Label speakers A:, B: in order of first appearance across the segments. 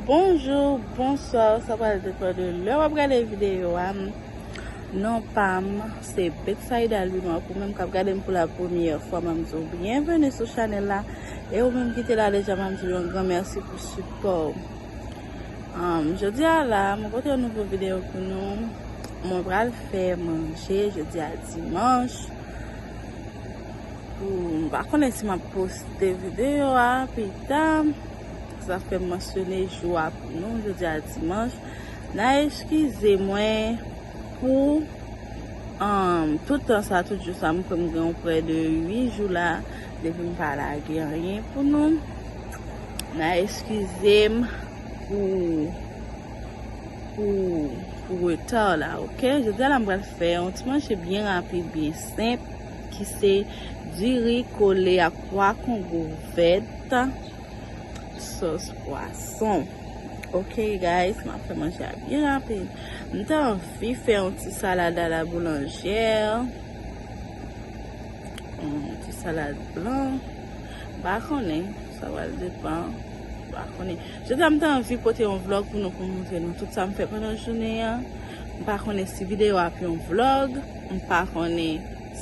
A: Bonjour, bonsoir, ça va dépendre de l'heure où regarder vidéo. Non, Pam, c'est Betside à lui, pour même qu'à regarder pour la première fois, bienvenue sur la chaîne là. Et au même qui était là déjà, un grand merci pour le support. Je dis à la, je vais une nouvelle vidéo pour nous. On va le faire manger jeudi à dimanche. Je vais connaître si je poste des vidéos, putain. Ça fait mentionner jour pour nous, jeudi à dimanche. Excusez-moi pour tout le temps, ça, tout le ça, comme près de 8 jours là, depuis que je ne parle rien pour nous. Excusez-moi pour retard là, ok? Je dis à la faire un petit manche bien rapide, bien simple, qui c'est duri, kole à kongo, dwet, sauce poisson. Ok guys, je vais manger bien rapide. J'ai envie de faire une petite salade à la boulangère. Une petite salade blanche. Ça va dépendre. Je n'ai pas envie de porter un vlog pour nous montrer tout ça me fait pendant la journée. Je ne sais pas si vidéo a pris un vlog. Je ne sais pas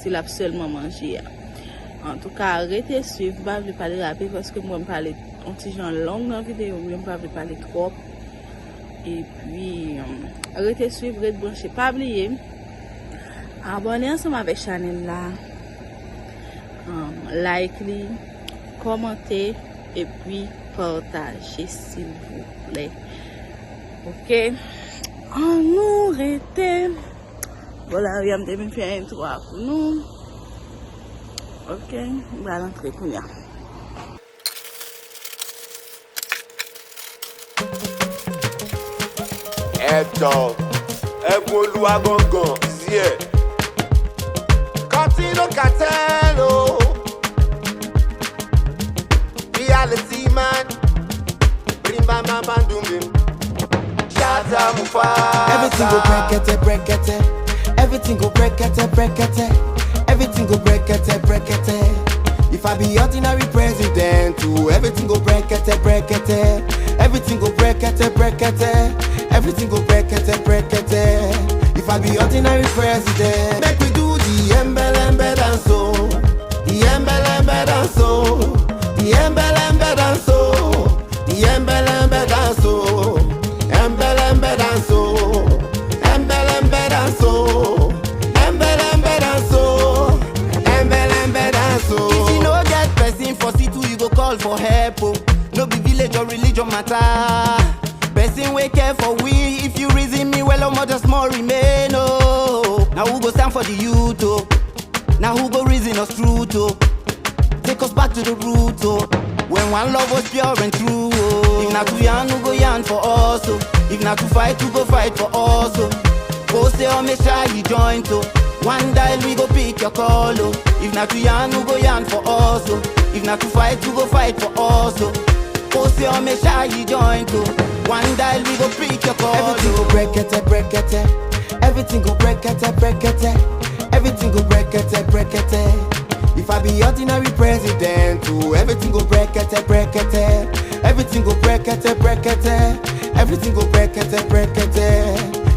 A: si l'a seulement mangé. En tout cas, arrêtez de suivre. Je vais parler rapide parce que moi je parler un petit genre long dans la vidéo. Je ne vais pas parler trop. Et puis, arrêtez de suivre, arrêtez de brancher. Pas oublier. Abonnez ensemble avec la chaîne là. Like, commentez et puis partagez s'il vous plaît. Ok. On nous arrête. Voilà, il y a un fait un tour pour nous. Ok, on va rentrer pour nous.
B: Dog, Eboluwa gongon, yeah. Contino Catelo, reality man, bring my mama dooming. Shata Mufasa.
C: Everything go break it. Everything go break it. Everything go break it. If I be ordinary president, too, everything go break it. Everything go break it. Everything go break it. If I be ordinary president, make we do the embelembe dance, the embelembe dance, the embelembe dance, the embelembe dance, embelembe dance, embelembe dance, embelembe dance, embelembe dance. If you no get person for C2, you go call for help. No be village or religion matter. Person we care for we. If you reason me well, I'm just more remain. Oh, now who go stand for the youth? Oh, now who go reason us true? Oh, take us back to the root. Oh, when one love was pure and true. Oh, if not to yarn, who go yarn for us? Oh, if not to fight, who go fight for us? Oh, go say oh me shy you join. Oh, one dial we go pick your call. Oh, if not to yarn, who go yarn for us? Oh, if not to fight, who go fight for us? Oh, go say oh me shy you join. Oh, one dial we go pick your call. Everything go break it. Everything go break it. Everything go break it. If I be ordinary president, too, everything go break it. Everything go break it. Everything go break it.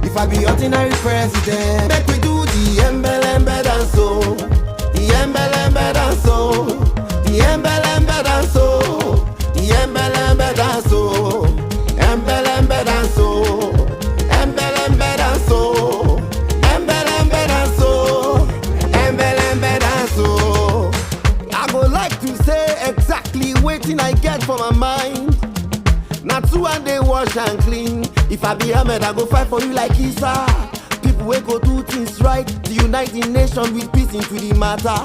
C: If I be ordinary president, make we do the embelembe dance, the embelembe dance, the embelembe dance, the embelembe dance. Embelembe danso, embelembe danso, embelembe danso, embelembe danso. I go like to say exactly waiting I get for my mind. Not two and they wash and clean. If I be Ahmed, I go fight for you like Isa. People will go do things right to unite the nation with peace into the matter.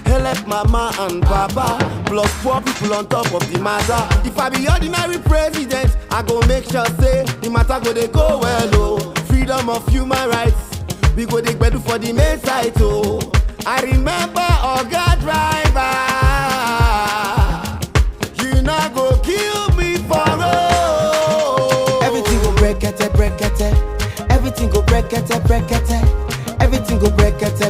C: Help mama and papa, plus poor people on top of the matter. If I be ordinary president, I go make sure say the matter go they go well. Oh, freedom of human rights, we go they better for the main site. Oh, I remember Oga driver, you not go kill me for road. Everything go break it. Everything go break it. Everything go break it.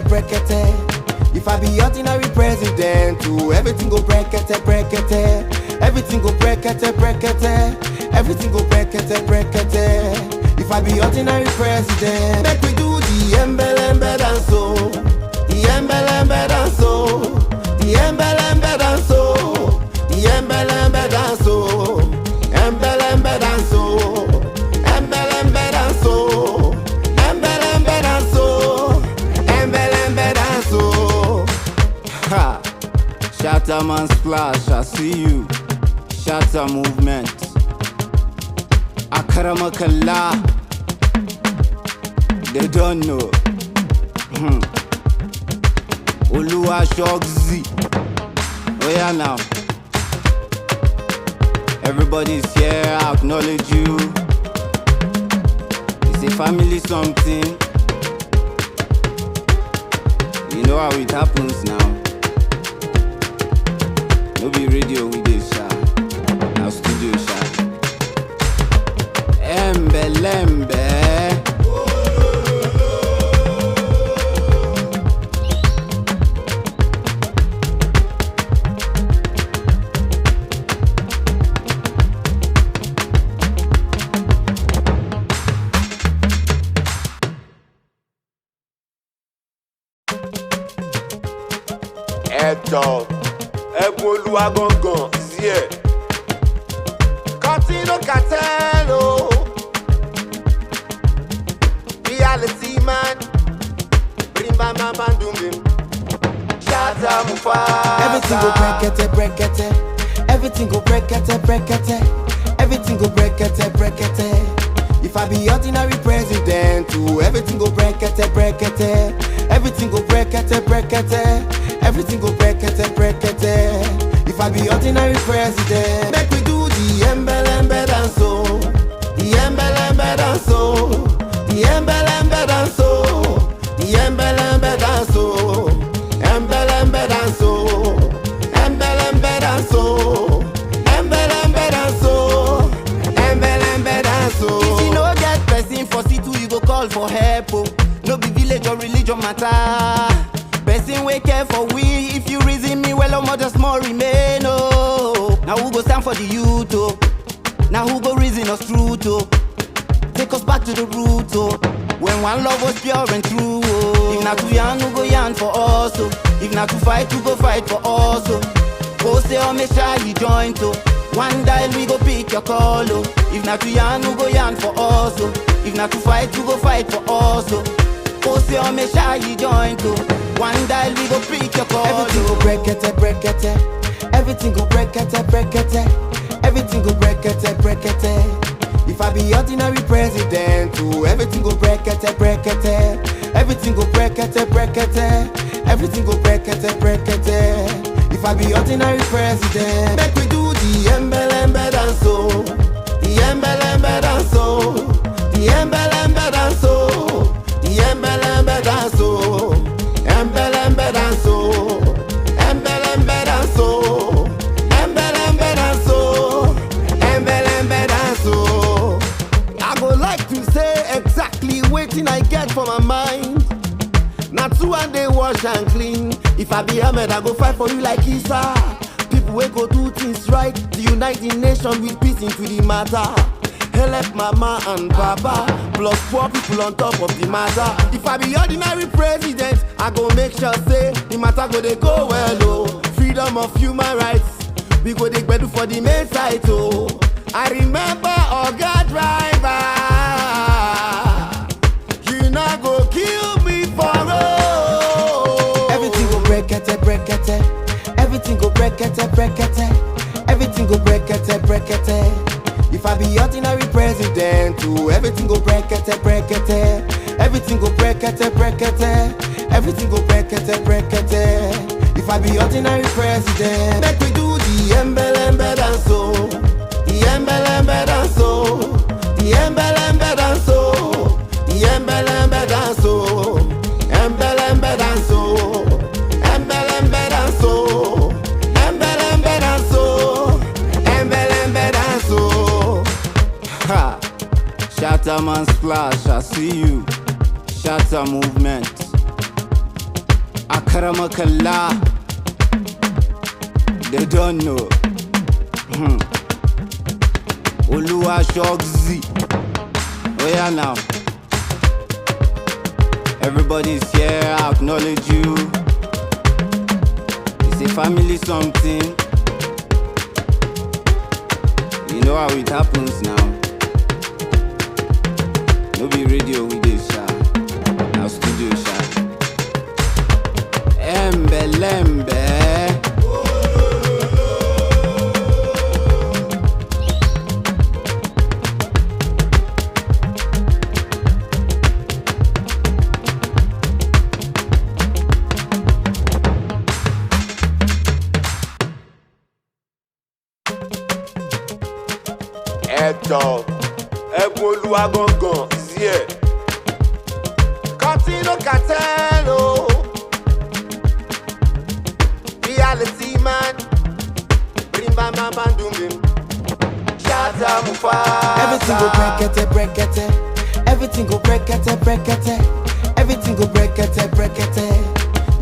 C: If I be ordinary president, too, everything go break it. Everything go break it. everything go brekete. If I be ordinary president, make we do the embelembe dance, oh. The embelembe dance, oh. The embelembe dance, oh. The embelembe dance, oh. Embelembe dance, oh. Embelembe dance, oh. Embelembe dance, oh. Embelembe dance, oh. Ha! Shatter man splash, I see you. Shatter movement. Akaramakala. They don't know. Oluwa Shogzi. Oh yeah now. Everybody's here, I acknowledge you. It's a family something. You know how it happens now. No be radio with this shot. Now studio shot. Embelembe.
B: Ẹ̀jọ̀ ẹ̀bùn olúwa gangan sí ẹ̀. Kọ́tínú kàtẹ́lò reality man bring back my bandungim. Shatta Mufasa.
C: Everything go brekete. Everything go brekete. Everything go brekete. If I be ordinary president, too, everything go brekete. Everything go brekete. Everything go brekete. If I be ordinary president, make we do the embelembe dance, oh. The embelembe dance, oh. The embelembe dance, oh. The embelembe dance, oh. Embelembe dance, oh. Embelembe dance, oh. Embelembe dance, oh. Embelembe dance, oh. If you no get person for C2, you go call for help, oh. No be village or religion matter. Person we care for we. If you reason me well, I'm just more remain, oh. Now who go stand for the youth, oh. Now who go reason us true, oh. Take us back to the root, oh. When one love was pure and true, oh. If not to yarn, who go yarn for us, oh. If not to fight, who go fight for us, oh. Go say, oh, me shy, you join, oh. One dial, we go pick your call, oh. If not to yarn, who go yarn for us, oh. If not to fight, who go fight for us, oh. Go say, oh, me shy, you join, oh. One dial, we go pick your call, everything go brekete. Everything go brekete. Everything go brekete. If I be ordinary president, too, everything go brekete. Everything go brekete. Everything go brekete. If I be ordinary president, make we do the embelembe dance, oh. The embelembe dance, oh. The embelembe dance, oh. The embelembe dance, oh. Embelembe dance, oh. Embelembe dance, oh. Embelembe dance, oh. Embelembe dance, oh. I go like to say exactly waiting I get for my mind. Not two and they wash and clean. If I be Ahmed, I go fight for you like Isa. People will go do things right. The United Nations with peace into the matter. Help mama and papa, plus poor people on top of the matter. If I be ordinary president, I go make sure say the matter go they go well, oh. Freedom of human rights, we go they bedu for the main site, oh. I remember Oga driver, you not go kill me for road. Everything go brekete. Everything go brekete. Everything go brekete. If I be ordinary president, too, everything go brekete. Everything go brekete. Everything go brekete. If I be ordinary president, make we do the embelembe dance, oh. The embelembe dance, oh. The embelembe dance, oh. The embelembe dance, oh. Embelembe dance, oh. Embelembe dance, oh. Embelembe dance, oh. Embelembe dance, oh. Ha! Shatter man splash, I see you. Shatter movement. Akaramakala. They don't know. Oluwa Shogzi. Oh yeah now. Everybody's here, I acknowledge you. It's a family something. You know how it happens now. No be radio with this sha. Now studio sha. Embe lembe.
B: Ẹ̀tàn ẹ̀bùn olúwa gangan sí ẹ̀. Continue cartel o. Reality man. Bring bam bam bam doom bim. Shatta Mufasa.
C: Everything go brekete, brekete. Everything go brekete, brekete. Everything go brekete, brekete.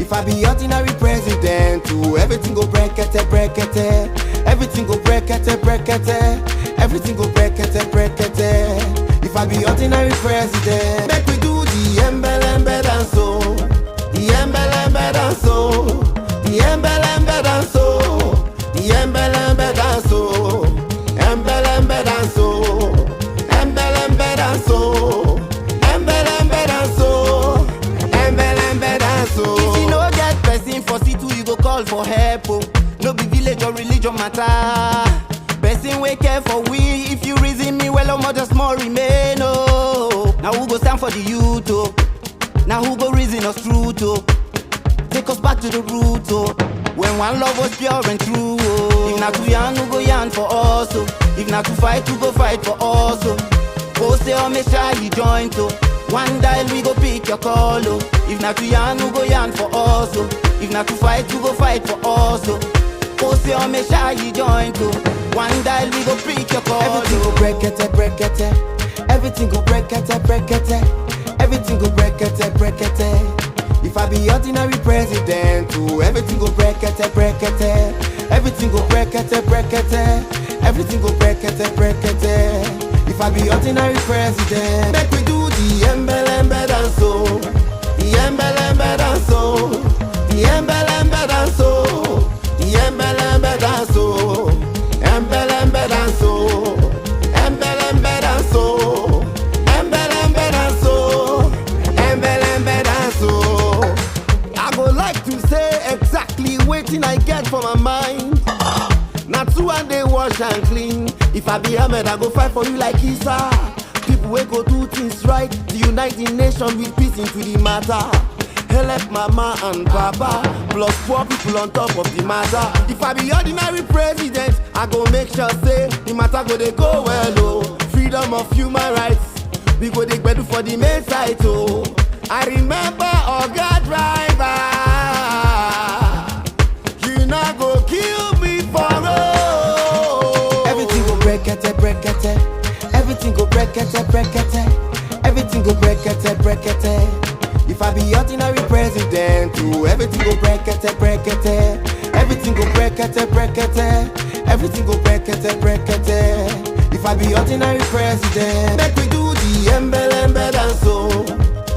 C: If I be ordinary president, too, everything go brekete, brekete. Everything go brekete, brekete. Everything go brekete, brekete. If I be ordinary president, make we do the embelembe dance so. The embelembe dance so. The embelembe dance so. The embelembe dance so. Embelembe dance so. Embelembe dance so. Embelembe dance so. Embelembe dance so. If you no get person for C2, you go call for help. Oh. No be village or religion matter. Person we care for we. If you reason me well, I'm just more remain. Oh. Now who go stand for the youth? Oh. Now who go reason us true? Oh. Take us back to the root. Oh. When one love was pure and true. Oh. If not to yarn, who go yarn for us? Oh. If not to fight, who go fight for us? Oh. Go say oh me shy you join to. One dial we go pick your call. Oh. If not to yarn, who go yarn for us? Oh. If not to fight, who go fight for us? Oh. Go say oh me shy you join to. One dial we go pick your call. Everything go brekete, brekete. Everything go brekete, brekete. Everything go brekete, brekete. If I be ordinary president, too, everything go brekete, brekete. Everything go brekete, brekete. Everything go brekete, brekete. If I be ordinary president, make we do the embelembe dance so. The embelembe dance so. The embelembe dance so. The embelembe dance so. Embelembe dance so. Embelembe dance so. Embelembe dance so. Embelembe dance so. I go like to say exactly wetin I get for my mind. Na two and they wash and clean. If I be Ahmed, I go fight for you like Isa. People wey go do things right. The United Nations with peace into the matter. Help mama and papa, plus poor people on top of the matter. If I be ordinary president, I go make sure say the matter go they go well. Oh, freedom of human rights, we go they better for the main site. Oh, I remember Oga driver, you not go kill me for road. Everything go brekete, brekete. Everything go brekete, brekete. Everything go brekete, brekete. If I be ordinary president, too, everything go brekete, brekete. Everything go brekete, brekete. Everything go brekete, brekete. If I be ordinary president, make we do the embelembe dance so.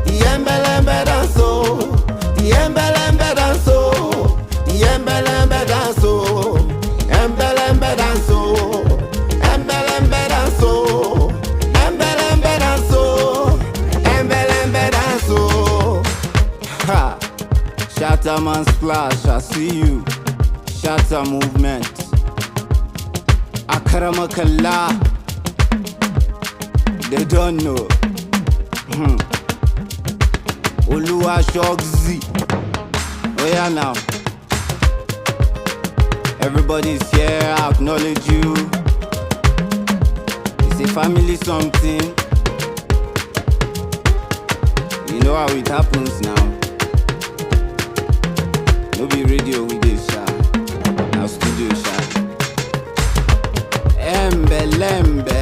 C: The embelembe dance so. The embelembe dance so. The embelembe dance so. Embelembe dance so. Embelembe dance so. Embelembe dance so. Embelembe dance so. Ha! Shatta man splash, I see you. Shatta movement. Akramakallah. They don't know. Oluwa Shogzi. Oh yeah now. Everybody's here, I acknowledge you. It's a family something. You know how it happens now. No be radio with this sha. Now studio sha. Embelembe.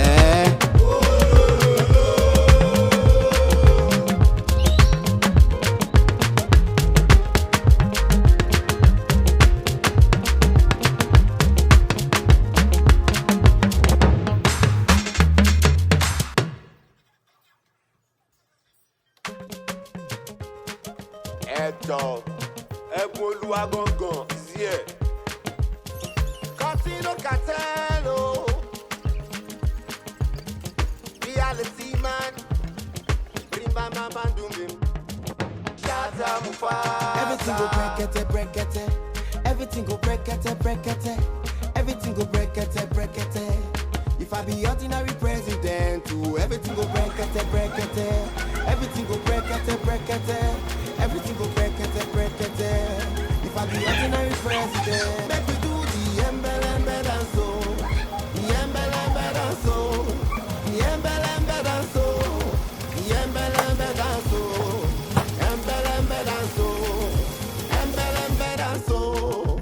B: Jọ, ẹ̀bùn Olúwa gangan is here. Casino cartel, oh. Reality man. Bring bam bam bam doom bim. Shout out Mufasa.
C: Everything go break it. Everything go break it. Everything go break it. If I be ordinary president, too, everything go break it. Everything go break it. Everything go break it. If I be ordinary president, make we do the embelembe dance, oh. The embelembe dance, oh. The embelembe dance, oh. The embelembe dance, oh. Embelembe dance, oh. Embelembe dance, oh.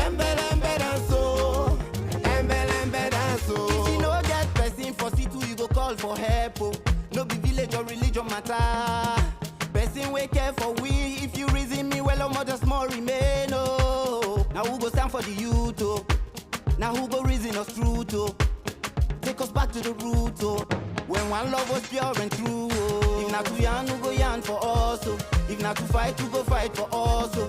C: Embelembe dance, oh. Embelembe dance, oh. If you no get person for C2, you go call for help, oh. No be village or religion matter. Person we care for we. If you reason me well, I'm just more remain, oh. Now who go stand for the youth, oh. Now who go reason us true, oh. Take us back to the root, oh. When one love was pure and true, oh. If not to yarn, who go yarn for us, oh. If not to fight, who go fight for us, oh.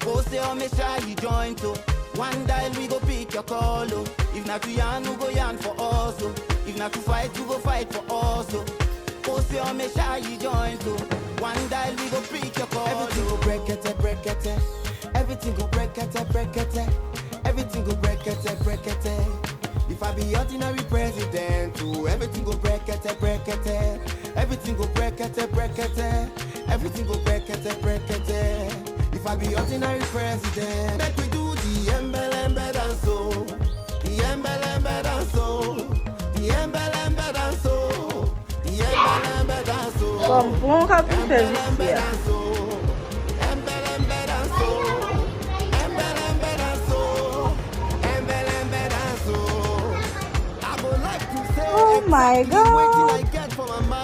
C: Go say, oh, me shy, you join, oh. One dial, we go pick your call, oh. If not to yarn, who go yarn for us, oh. If not to fight, who go fight for us, oh. Go say, oh, me shy, you join, oh. One dial, we go pick your call, everything go break it. Everything go break it. Everything go break it. If I be ordinary president, too, everything go break it. Everything go break it. Everything go break it. If I be ordinary president, make we do the embelembe dance, oh. The embelembe dance, oh. The embelembe dance, oh. The embelembe dance, oh.
A: Comme bon capitaine ici. Oh my God!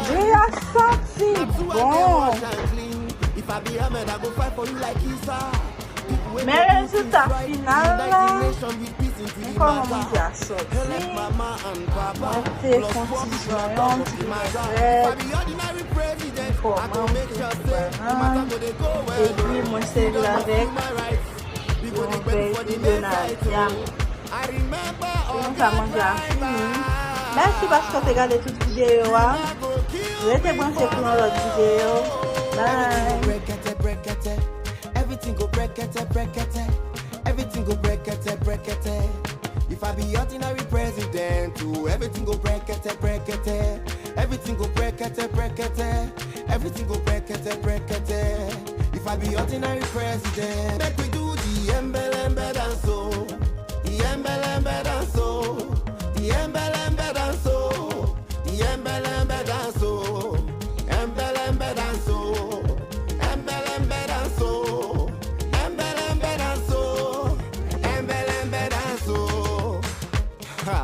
A: They are sexy. Bon. Mais le résultat final là, comment on dit à sortir? Moi c'est condition, et puis moi c'est avec mon père Donald. On va manger à fini. Merci parce que tu as regardé toute vidéo. Restez branchés pour notre vidéo. Bye.
C: Everything go break it. Everything go break it. If I be ordinary president, too, everything go break it. Everything go break it. Everything go break it. If I be ordinary president, make we do the embelembe dance, oh. The embelembe dance, oh. The embelembe dance, oh. The embelembe dance, oh. Embelembe dance, oh. Embelembe dance, oh. Embelembe dance, oh. Embelembe dance, oh. Ha!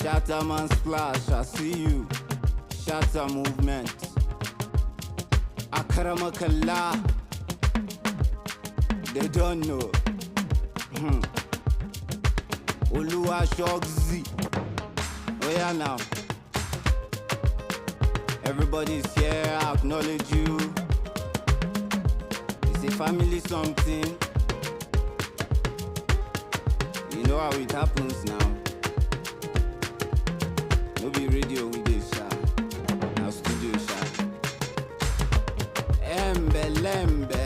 C: Shatter man splash, I see you. Shatter movement. Akaramakala. They don't know. Oluwa Shogzi. Oh yeah now. Everybody's here, I acknowledge you. It's a family something. You know how it happens now. No be radio with this shot. Now studio shot. Embelembe.